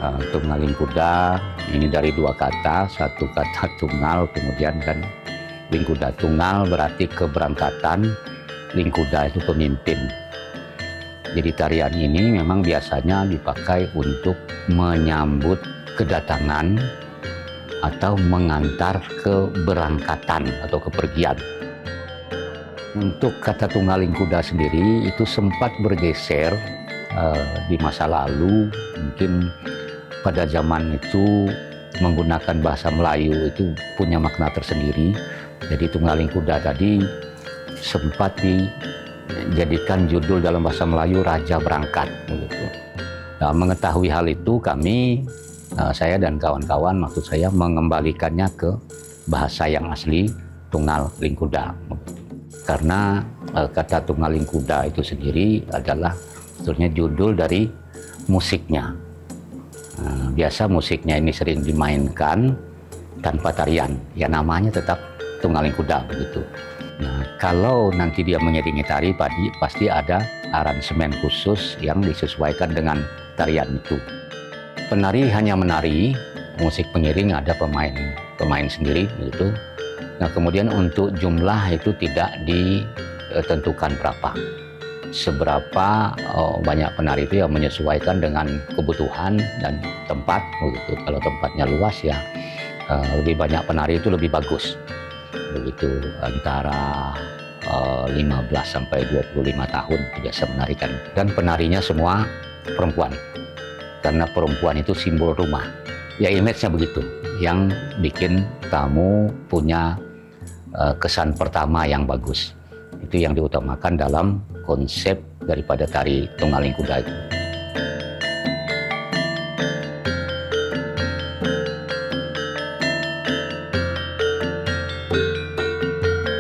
Tunggaling kuda ini dari dua kata, satu kata tunggal, kemudian kan lingkuda. Tunggal berarti keberangkatan, lingkuda itu pemimpin. Jadi tarian ini memang biasanya dipakai untuk menyambut kedatangan atau mengantar keberangkatan atau kepergian. Untuk kata tunggaling kuda sendiri itu sempat bergeser di masa lalu, mungkin pada zaman itu menggunakan bahasa Melayu itu punya makna tersendiri. Jadi tunggaling kuda tadi sempat dijadikan judul dalam bahasa Melayu Raja Berangkat. Begitu. Nah, mengetahui hal itu kami, saya dan kawan-kawan, maksud saya mengembalikannya ke bahasa yang asli tunggaling kuda. Karena kata tunggaling kuda itu sendiri adalah sebetulnya judul dari musiknya. Biasa musiknya ini sering dimainkan tanpa tarian, ya namanya tetap tunggaling kuda begitu. Nah, kalau nanti dia mengiringi tari, pasti ada aransemen khusus yang disesuaikan dengan tarian itu. Penari hanya menari, musik pengiring ada pemain sendiri begitu. Nah, kemudian untuk jumlah itu tidak ditentukan berapa. Seberapa banyak penari itu yang menyesuaikan dengan kebutuhan dan tempat begitu. Kalau tempatnya luas ya lebih banyak penari itu lebih bagus begitu, antara 15 sampai 25 tahun biasa menarikan, dan penarinya semua perempuan karena perempuan itu simbol rumah ya, image-nya begitu yang bikin tamu punya kesan pertama yang bagus. Itu yang diutamakan dalam konsep daripada tari tunggaling kuda itu.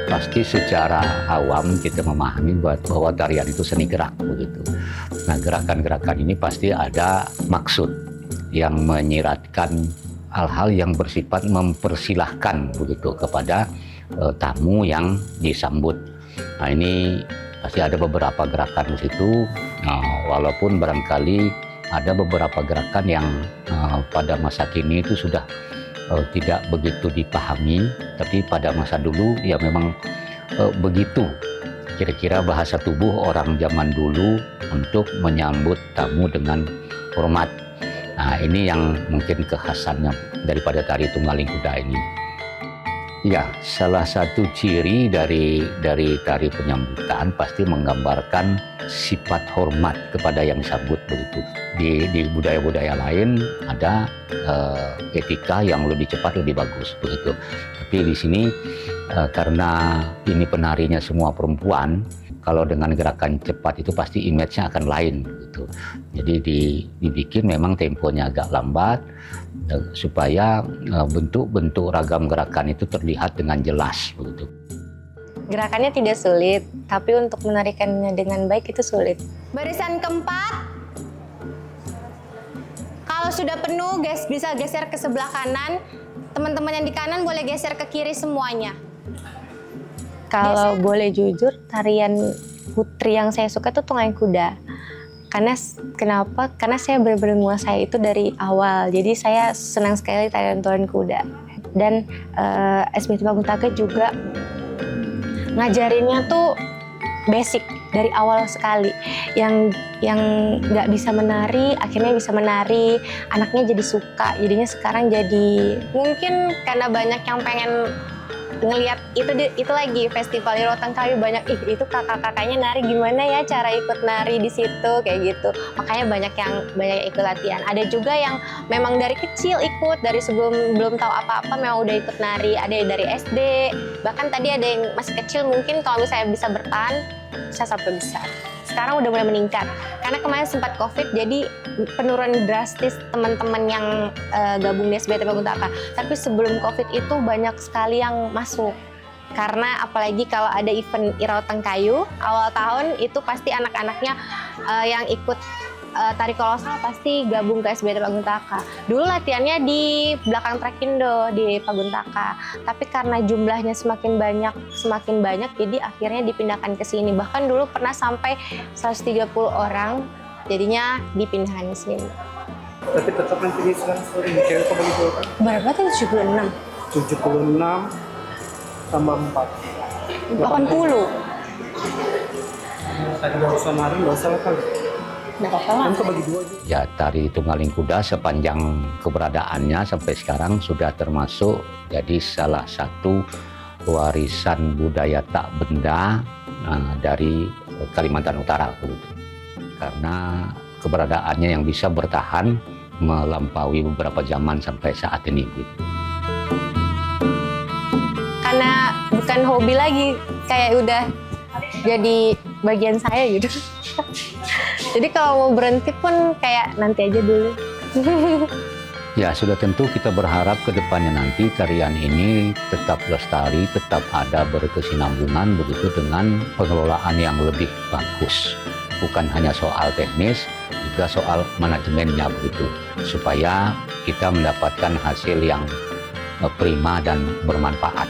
Pasti secara awam kita memahami bahwa tarian itu seni gerak begitu. Nah, gerakan-gerakan ini pasti ada maksud yang menyiratkan hal-hal yang bersifat mempersilahkan begitu kepada tamu yang disambut. Nah, ini pasti ada beberapa gerakan di situ. Nah, walaupun barangkali ada beberapa gerakan yang pada masa kini itu sudah tidak begitu dipahami, tapi pada masa dulu ya memang begitu kira-kira bahasa tubuh orang zaman dulu untuk menyambut tamu dengan hormat. Nah, ini yang mungkin kekhasannya daripada tari tunggaling kuda ini. Ya, salah satu ciri dari tari penyambutan pasti menggambarkan sifat hormat kepada yang disambut begitu. Di budaya-budaya lain ada etika yang lebih cepat lebih bagus begitu. Tapi di sini karena ini penarinya semua perempuan, kalau dengan gerakan cepat itu pasti image-nya akan lain gitu. Jadi dibikin memang temponya agak lambat supaya bentuk-bentuk ragam gerakan itu terlihat dengan jelas begitu. Gerakannya tidak sulit, tapi untuk menarikannya dengan baik itu sulit. Barisan keempat, kalau sudah penuh bisa geser ke sebelah kanan. Teman-teman yang di kanan boleh geser ke kiri semuanya. Kalau boleh jujur, tarian putri yang saya suka itu tunggaling kuda. Kenapa? Karena saya benar-benar menguasai itu dari awal. Jadi saya senang sekali tarian tunggaling kuda. Dan SBT Paguntaka juga ngajarinnya tuh basic dari awal sekali. Yang nggak bisa menari, akhirnya bisa menari. Anaknya jadi suka. Jadinya sekarang jadi, mungkin karena banyak yang pengen ngelihat itu lagi festival Iro Tengkayu, banyak itu kakak-kakaknya nari gimana ya cara ikut nari di situ kayak gitu, makanya banyak yang ikut latihan. Ada juga yang memang dari kecil ikut, dari sebelum belum tahu apa-apa memang udah ikut nari, ada yang dari SD, bahkan tadi ada yang masih kecil, mungkin kalau misalnya bisa bertahan bisa sampai besar. Sekarang udah mulai meningkat karena kemarin sempat COVID, jadi penurunan drastis teman-teman yang gabung di SBT Paguntaka. Tapi sebelum COVID itu banyak sekali yang masuk, karena apalagi kalau ada event Iro Tengkayu awal tahun itu pasti anak-anaknya yang ikut tari kolosal pasti gabung ke SBT Paguntaka. Dulu latihannya di belakang Trakindo di Paguntaka, tapi karena jumlahnya semakin banyak, jadi akhirnya dipindahkan ke sini. Bahkan dulu pernah sampai 130 orang, jadinya dipindahkan ke sini. Tapi tetap nanti ini sekarang sering cewek kok bagi dua kan? Berapa tadi 76? 76 tambah 4. 80. Tadi baru samarin, nggak salah kali. Nggak apa-apa lah. Kan kebagi dua aja. Ya, tari Tunggaling Kuda sepanjang keberadaannya sampai sekarang sudah termasuk jadi salah satu warisan budaya tak benda dari Kalimantan Utara begitu. Karena keberadaannya yang bisa bertahan melampaui beberapa zaman sampai saat ini gitu. Karena bukan hobi lagi, kayak udah jadi bagian saya gitu. Jadi kalau mau berhenti pun kayak nanti aja dulu. Ya, sudah tentu kita berharap ke depannya nanti tarian ini tetap lestari, tetap ada berkesinambungan begitu dengan pengelolaan yang lebih bagus. Bukan hanya soal teknis, juga soal manajemennya begitu. Supaya kita mendapatkan hasil yang prima dan bermanfaat.